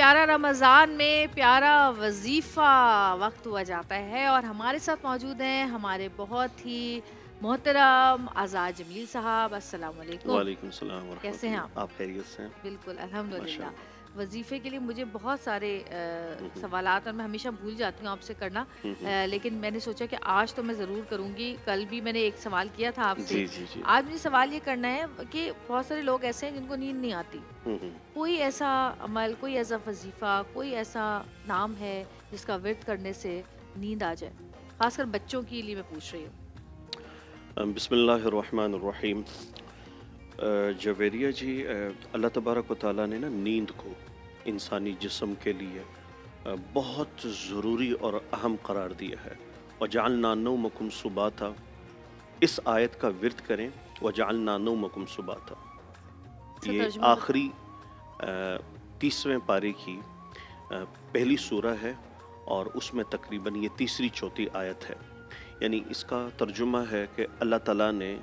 پیارا رمضان میں پیارا وظیفہ وقت ہوا جاتا ہے اور ہمارے ساتھ موجود ہیں ہمارے بہت ہی محترم آزاد جمیل صاحب. السلام علیکم. وعلیکم السلام ورحمۃ کیسے ہیں اللہ. آپ خیریت سے ہیں؟ بالکل ماشاء الحمدللہ. اللہ. وظیفے کے لیے مجھے بہت سارے ہوں سوالات اور میں ہمیشہ بھول جاتی ہوں آپ سے کرنا، ہوں. لیکن میں نے سوچا کہ آج تو میں ضرور کروں گی. کل بھی میں نے ایک سوال کیا تھا آپ سے. جی جی جی. آج مجھے سوال یہ کرنا ہے کہ بہت سارے لوگ ایسے ہیں جن کو نیند نہیں آتی. ہوں. کوئی ایسا عمل، کوئی ایسا وظیفہ، کوئی ایسا نام ہے جس کا ورد کرنے سے نیند آ جائے؟ خاص کر بچوں کے لیے میں پوچھ رہی ہوں. بسم اللہ الرحمن الرحیم. جویریہ جی، اللہ تبارک و تعالیٰ نے نا نیند کو انسانی جسم کے لیے بہت ضروری اور اہم قرار دیا ہے. وَجَعَلْنَا نَوْمَكُمْ سُبَاتًا. اس آیت کا ورد کریں، وَجَعَلْنَا نَوْمَكُمْ سُبَاتًا. یہ آخری 30ویں پارے کی پہلی سورہ ہے اور اس میں تقریباً یہ تیسری چوتھی آیت ہے. یعنی اس کا ترجمہ ہے کہ اللہ تعالیٰ نے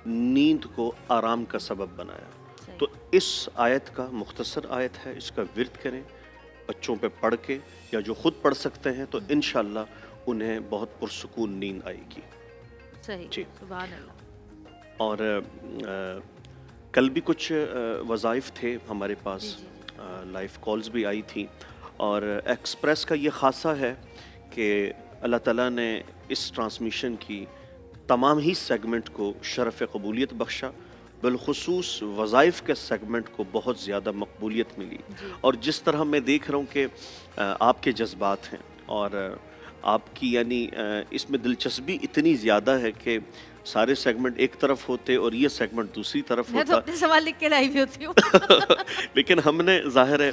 نیند کو آرام کا سبب بنایا. تو اس آیت کا مختصر آیت ہے، اس کا ورد کریں بچوں پہ پڑھ کے، یا جو خود پڑھ سکتے ہیں تو انشاءاللہ انہیں بہت پرسکون نیند آئے گی. صحیح. جی. سبحان اللہ. اور کل بھی کچھ وظائف تھے ہمارے پاس، لائف کالز بھی آئی تھیں، اور ایکسپریس کا یہ خاصہ ہے کہ اللہ تعالیٰ نے اس ٹرانسمیشن کی تمام ہی سیگمنٹ کو شرف قبولیت بخشا. بالخصوص وظائف کے سیگمنٹ کو بہت زیادہ مقبولیت ملی. اور جس طرح میں دیکھ رہا ہوں کہ آپ کے جذبات ہیں اور آپ کی یعنی اس میں دلچسپی اتنی زیادہ ہے کہ سارے سیگمنٹ ایک طرف ہوتے اور یہ سیگمنٹ دوسری طرف ہوتا. میں تو اپنے سوال لکھ کے لائی بھی ہوتی ہوں. لیکن ہم نے ظاہر ہے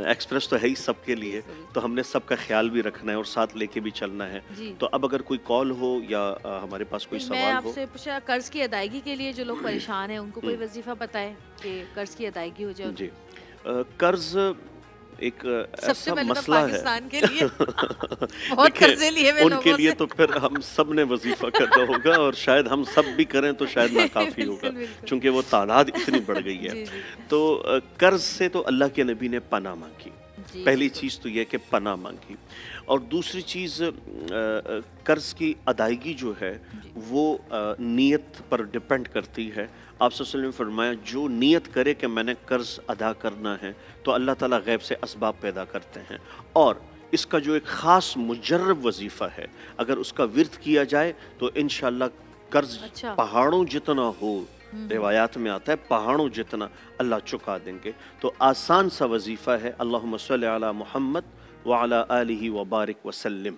ایکسپریس تو ہے ہی سب کے لیے، تو ہم نے سب کا خیال بھی رکھنا ہے اور ساتھ لے کے بھی چلنا ہے. تو اب اگر کوئی کال ہو یا ہمارے پاس کوئی سوال ہو. میں آپ سے پوچھا قرض کی ادائیگی کے لیے جو لوگ پریشان ہیں ان کو کوئی وظیفہ بتائیں کہ قرض کی ادائیگی ہو جائے. جی. قرض ایک ایسا مسئلہ ہے ان کے لیے تو پھر ہم سب نے وظیفہ کرنا ہوگا، اور شاید ہم سب بھی کریں تو شاید ناکافی ہوگا، چونکہ وہ تعداد اتنی بڑھ گئی ہے. تو قرض سے تو اللہ کے نبی نے پناہ مانگی. پہلی چیز تو یہ کہ پناہ مانگی، اور دوسری چیز قرض کی ادائیگی جو ہے وہ نیت پر ڈیپینڈ کرتی ہے. آپ صلی اللہ علیہ وسلم نے فرمایا جو نیت کرے کہ میں نے قرض ادا کرنا ہے تو اللہ تعالیٰ غیب سے اسباب پیدا کرتے ہیں. اور اس کا جو ایک خاص مجرب وظیفہ ہے، اگر اس کا ورد کیا جائے تو انشاءاللہ قرض پہاڑوں جتنا ہو، روایات میں آتا ہے پہاڑوں جتنا اللہ چکا دیں گے. تو آسان سا وظیفہ ہے، اللہم صلی علی محمد وعلی آلہ وبارک وسلم.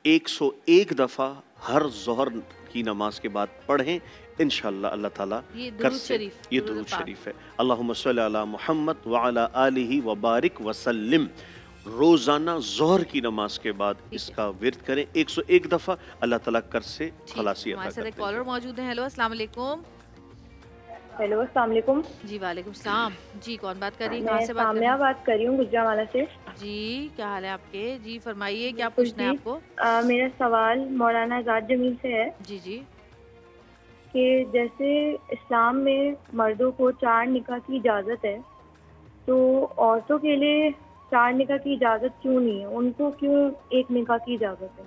101 دفعہ ہر ظہر کی نماز کے بعد پڑھیں، انشاءاللہ اللہ تعالیٰ یہ درود شریف ہے، اللہم صلی علی محمد وعلی آلہ وبارک وسلم. روزانہ ظہر کی نماز کے بعد اس کا ورد کریں 101 دفعہ، اللہ تعالیٰ قرض سے خلاصی عطا کرتے ہیں. کالر موجود ہیں. ہیلو السلام علیکم. ہیلو السلام علیکم. جی وعلیکم السلام. جی کون بات کر رہی ہیں؟ میں سامیہ بات کر رہی ہوں گجرانوالہ سے. جی کیا حال ہے آپ کے؟ جی فرمائیے کیا پوچھنا ہے آپ کو؟ میرا سوال مولانا آزاد جمیل سے ہے. جی جی. کہ جیسے اسلام میں مردوں کو 4 نکاح کی اجازت ہے، تو عورتوں کے لیے 4 نکاح کی اجازت کیوں نہیں ہے؟ ان کو کیوں 1 نکاح کی اجازت ہے؟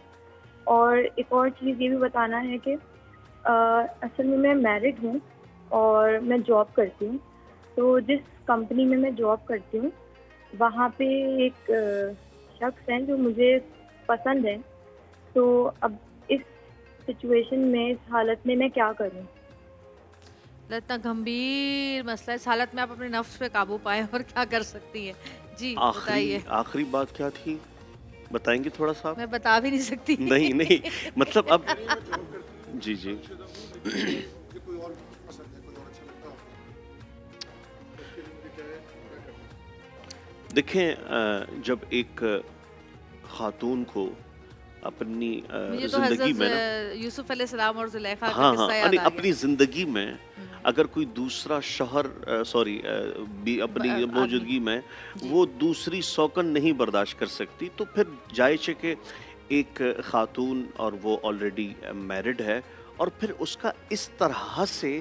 اور ایک اور چیز یہ بھی بتانا ہے کہ اصل میں میرڈ ہوں اور میں جاب کرتی ہوں. تو جس کمپنی میں جاب کرتی ہوں وہاں پہ ایک شخص ہیں جو مجھے پسند ہے. تو اب اس سچویشن میں، اس حالت میں کیا کروں؟ اتنا گمبھیر مسئلہ، اس حالت میں آپ اپنے نفس پہ قابو پائیں اور کیا کر سکتی ہیں؟ جی بتائیے. آخری بات کیا تھی بتائیں گے تھوڑا سا؟ میں بتا بھی نہیں سکتی. نہیں مطلب اب جی جی. دیکھیں، جب ایک خاتون کو اپنی زندگی میں یوسف علیہ السلام اور زلیخا کا قصہ یاد آ گیا. اپنی زندگی میں اگر کوئی دوسرا شوہر اپنی موجودگی میں وہ دوسری سوکن نہیں برداشت کر سکتی، تو پھر جائز ہے کہ ایک خاتون اور وہ آلریڈی میرڈ ہے اور پھر اس کا اس طرح سے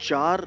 4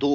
2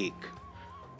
1,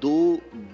2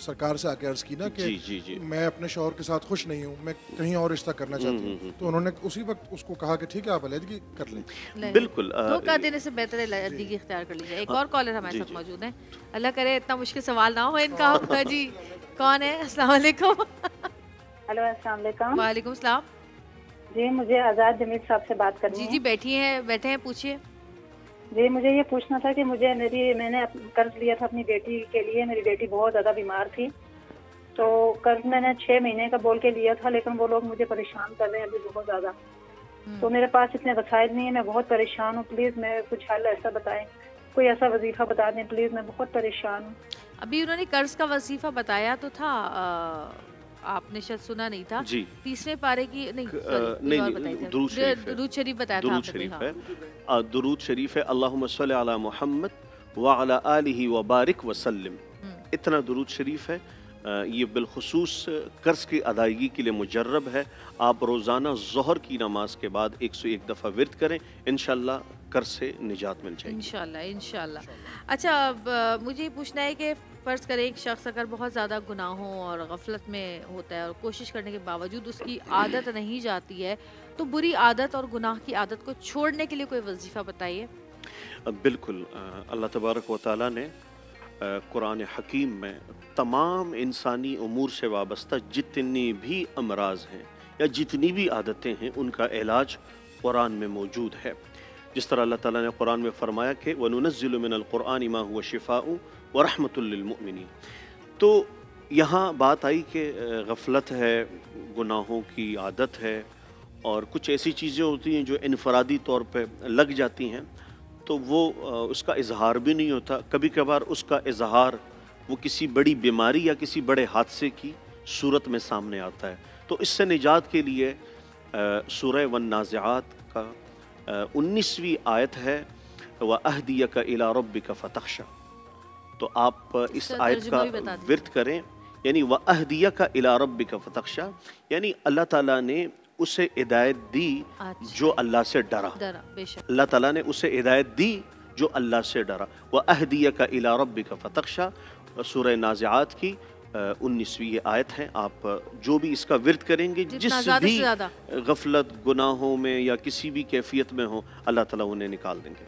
سرکار سے آ کے عرض کی نا کہ جی جی جی میں اپنے شوہر کے ساتھ خوش نہیں ہوں, میں کہیں اور رشتہ کرنا چاہتی ہوں, تو انہوں نے اسی وقت اس کو کہا کہ ٹھیک ہے آپ علیحدگی کر لیں. بالکل دھوکہ دینے سے بہتر ہے علیحدگی اختیار کر لیجیے. ایک اور کالر ہمارے ساتھ موجود ہیں, اللہ کرے اتنا مشکل سوال نہ ہو ان کا. جی کون ہے؟ السلام علیکم. ہلو السلام علیکم. وعلیکم السلام. جی مجھے آزاد جمیل صاحب سے بات کرنی ہے. جی بیٹھے ہیں پوچھیے. جی مجھے یہ پوچھنا تھا کہ میں نے قرض لیا تھا اپنی بیٹی کے لیے. میری بیٹی بہت زیادہ بیمار تھی, تو قرض میں نے 6 مہینے کا بول کے لیا تھا, لیکن وہ لوگ مجھے پریشان کر رہے ہیں ابھی بہت زیادہ. تو میرے پاس اتنے وسائل نہیں ہیں, میں بہت پریشان ہوں. پلیز میں کچھ حل ایسا بتائیں, کوئی ایسا وظیفہ بتا دیں پلیز, میں بہت پریشان ہوں. ابھی انہوں نے قرض کا وظیفہ بتایا تو تھا, آپ نے شاید سنا نہیں تھا. جی 30ویں پارے کی نہیں درود شریف بتایا تھا. درود شریف ہے, درود شریف ہے, اللہم صلی علی محمد وعلی آلہ وبارک وسلم. اتنا درود شریف ہے. یہ بالخصوص قرض کی ادائیگی کے لیے مجرب ہے. آپ روزانہ ظہر کی نماز کے بعد 101 دفعہ ورد کریں, انشاءاللہ قرض سے نجات مل جائے گی انشاءاللہ. اچھا اب مجھے یہ پوچھنا ہے کہ فرض کریں ایک شخص اگر بہت زیادہ گناہوں اور غفلت میں ہوتا ہے اور کوشش کرنے کے باوجود اس کی عادت نہیں جاتی ہے, تو بری عادت اور گناہ کی عادت کو چھوڑنے کے لیے کوئی وظیفہ بتائیے. بالکل, اللہ تبارک و تعالیٰ نے قرآن حکیم میں تمام انسانی امور سے وابستہ جتنی بھی امراض ہیں یا جتنی بھی عادتیں ہیں ان کا علاج قرآن میں موجود ہے. جس طرح اللہ تعالیٰ نے قرآن میں فرمایا کہ وَنُنَزِّلُ مِنَ الْقُرْآنِ مَا هُوَ شِفَاءٌ وَرَحْمَةٌ لِّلْمُؤْمِنِينَ. تو یہاں بات آئی کہ غفلت ہے, گناہوں کی عادت ہے, اور کچھ ایسی چیزیں ہوتی ہیں جو انفرادی طور پہ لگ جاتی ہیں, تو وہ اس کا اظہار بھی نہیں ہوتا. کبھی کبھار اس کا اظہار وہ کسی بڑی بیماری یا کسی بڑے حادثے کی صورت میں سامنے آتا ہے. تو اس سے نجات کے لیے سورہ والنازعات کا 19ویں آیت ہے وَأَهْدِيَكَ إِلَىٰ رَبِّكَ فَتَخْشَىٰ. تو آپ اس آیت کا ورد کریں, یعنی وَأَهْدِيَكَ إِلَىٰ رَبِّكَ فَتَخْشَىٰ, یعنی اللہ تعالیٰ نے اسے ہدایت دی جو اللہ سے ڈرا. اللہ تعالیٰ نے اسے ہدایت دی جو اللہ سے ڈرا. وَأَهْدِيَكَ إِلَىٰ رَبِّكَ فَتَخْشَىٰ, سورہ نازعات کی 19ویں آیت ہے. آپ جو بھی اس کا ورد کریں گے, جس بھی غفلت گناہوں میں یا کسی بھی کیفیت میں ہو, اللہ تعالیٰ انہیں نکال دیں گے.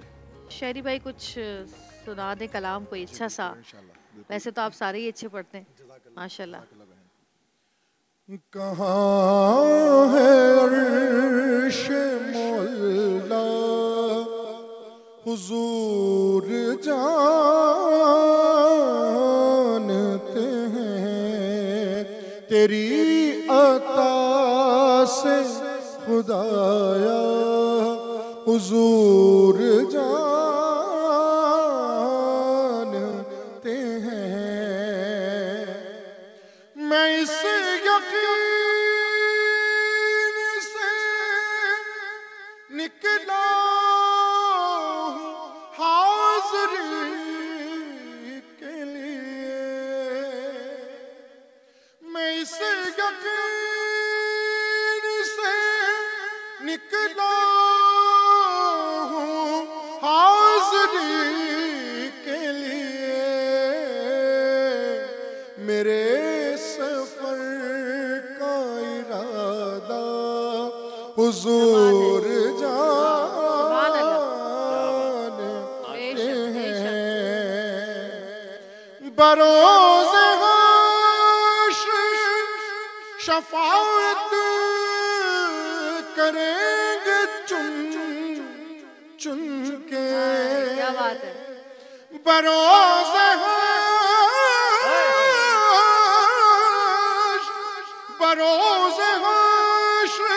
شہری بھائی کچھ سنا دیں کلام کوئی اچھا سا. ویسے تو آپ سارے ہی اچھے پڑھتے ہیں ماشاءاللہ. کہاں ہے عرش مولا حضور جانتے ہیں, تیری عطا سے خدایا حضور جانتے ہیں. میں اس یقین سے نکلا ہوں حاضری کے لیے, میں اس یقین سے نکلا ہوں حاضری کے لیے. میرے سفر کا ارادہ حضور جانتے ہیں. بروز حشر شفاعت کریں گے چن چن کے. بروز بروز حشر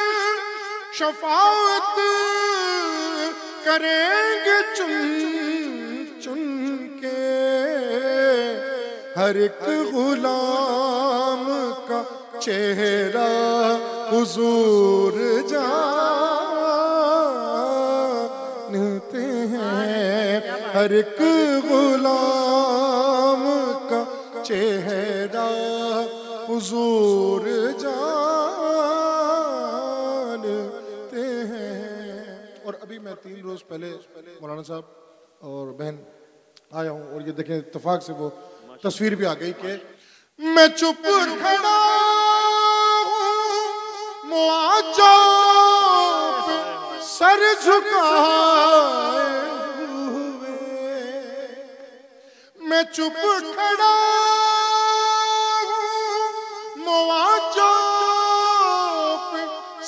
شفاعت کریں گے چن چن کے. ہر ایک غلام کا چہرہ حضور جانتے ہیں. ہر ایک غلام کا چہرہ حضور جانتے ہیں. اور ابھی میں 3 روز پہلے مولانا صاحب اور بہن آیا ہوں, اور یہ دیکھیں اتفاق سے وہ تصویر بھی آ گئی کہ میں چپ کھڑا ہوں معاجہ پہ سر جھکائے ہوئے، میں چپ کھڑا ہوں معاجہ پہ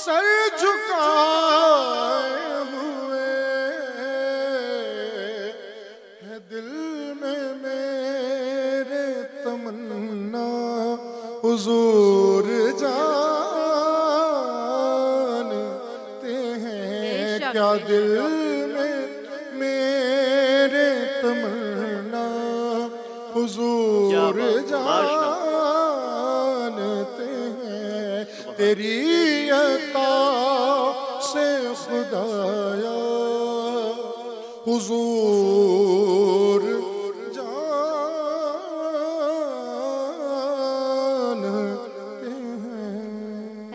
سر جھکائے ہوئے، ہے دل میں میرے تمنا حضور جانتے ہیں، کیا دل میں میرے تمنا حضور جانتے ہیں، تیری عطا سے خدایا حضور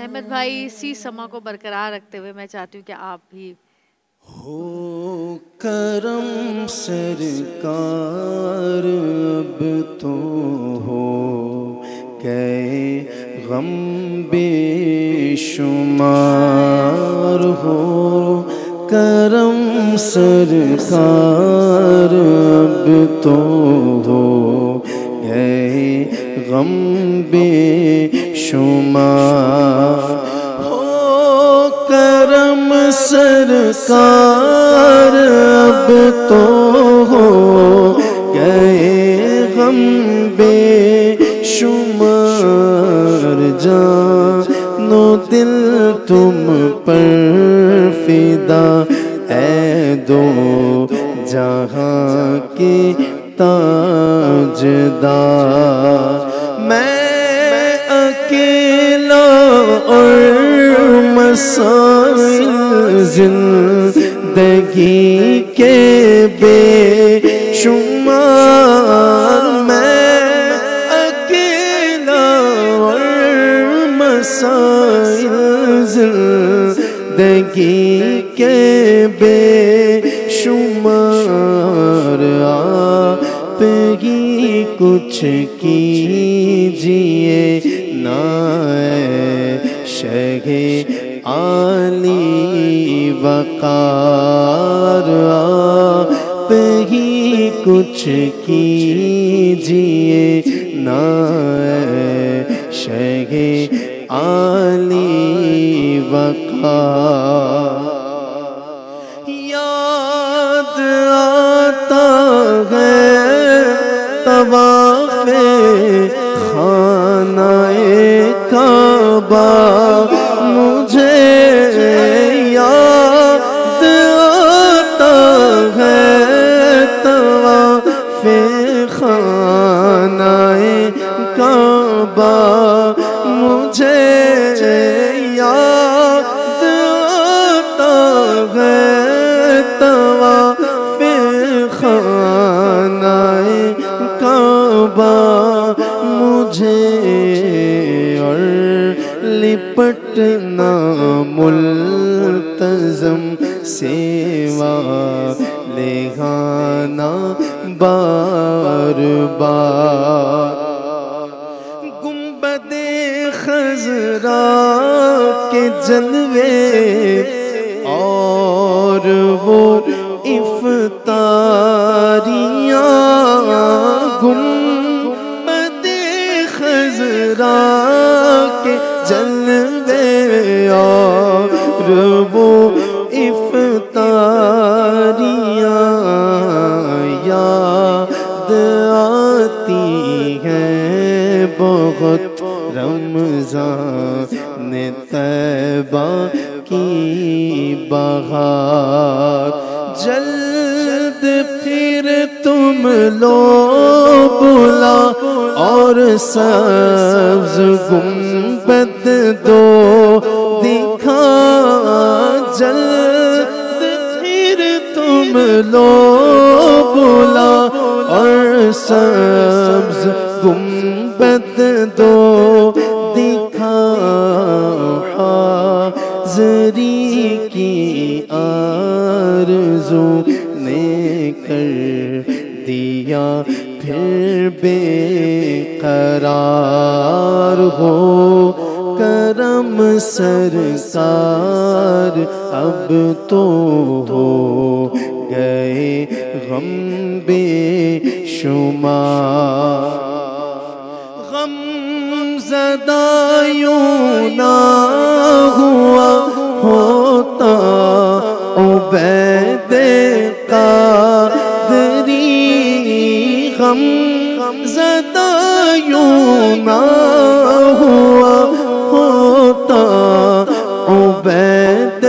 احمد بھائی اسی سما کو برقرار رکھتے ہوئے میں چاہتی ہوں کہ آپ بھی ہو کرم سرکار اب تو ہو گئے غم بے شمار، ہو کرم سرکار اب تو ہو گئے غم بے شمار، ہو کرم سرکار اب تو ہو گئے غم بے شمار، جان و دل تم پر فدا اے دو جہاں کے تاجدار، میں اکیلا اور مسائل زندگی کے بے شمار، میں اکیلا اور مسائل زندگی کے بے شمار، آپ ہی کچھ کیجئے نا شہ عالی وقار، آپ ہی کچھ کیجئے نا شہ عالی وقار، یاد آتا ہے طواف خانہ کعبہ، مجھے یاد آتا ہے طواف خانہ کعبہ، مجھے یاد آتا ہے طواف خانہ کعبہ، مجھے اور لپٹنا ملتزم سیوا لگانا بار بار، گنبد خضرا کے جلوے اور وہ افطاریاں، گنبد خضرا کے جلوے اور وہ افطاریاں یاد آتی ہیں بہت رمضان طیبہ کی بہار، جلد پھر تم لو بلا اور سبز گنبد دو دکھا، جلد پھر تم لو بلا اور سبز گنبد دو دکھا، حاضری کی آرزو نے کر دیا پھر بے قرار، بیدار ہو کرم سرکار، اب تو ہو گئے غم بے شمار۔ غم زدہ یوں نہ ہوا ہوتا عبید قادری، غم زدہ یوں نہ ہوا ہوتا عبید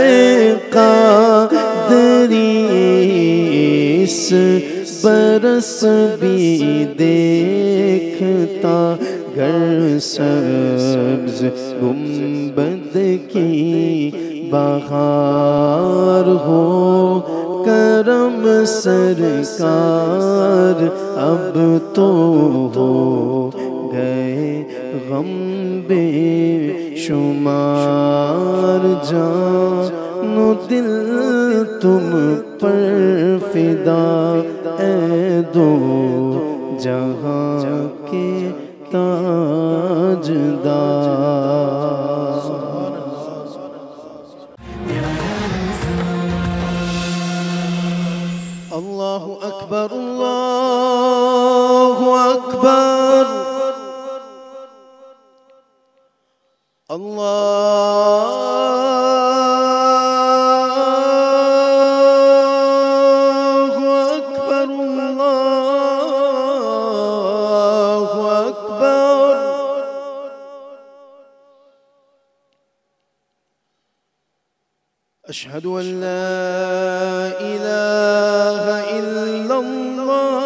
قادری، اس برس بھی دیکھتا گر سبز گنبد کی بہار ہو کرم سرکار، اب تو ہو گئے غم بے شمار۔ جان و دل تم پر فدا اے دو جہاں کے تاجدار۔ اللہ اکبر اللہ اکبر اللہ اکبر اللہ اکبر۔ اشہد ان لا الہ الا اللہ،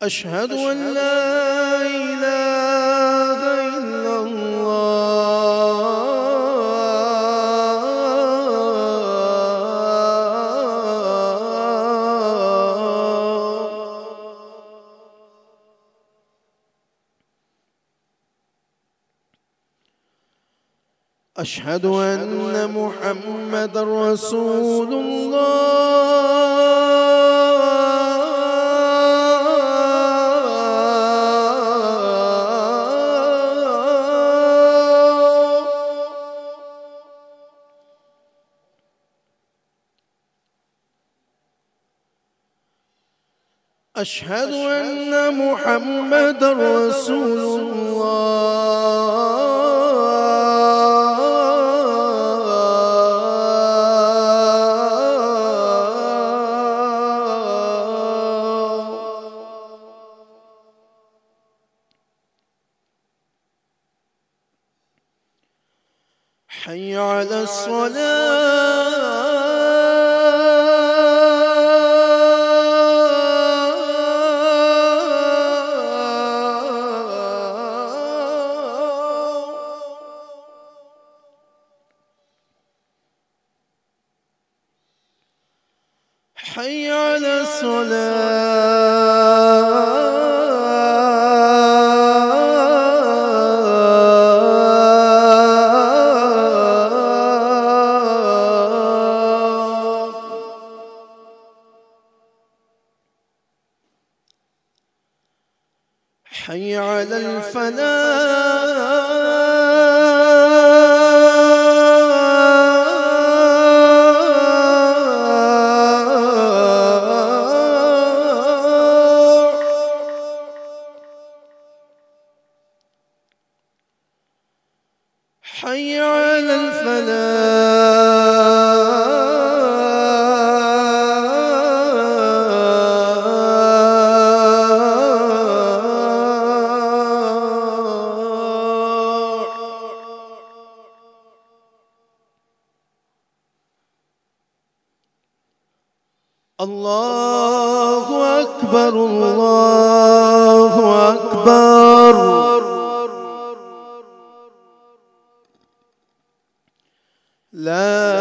اشہد ان لا الہ الا اللہ، اشہد ان محمد رسول اللہ، اشہد ان محمد رسول حي على الصلاة، حي على حي على الفلاح، حي على اللہ اکبر اللہ اکبر۔ لا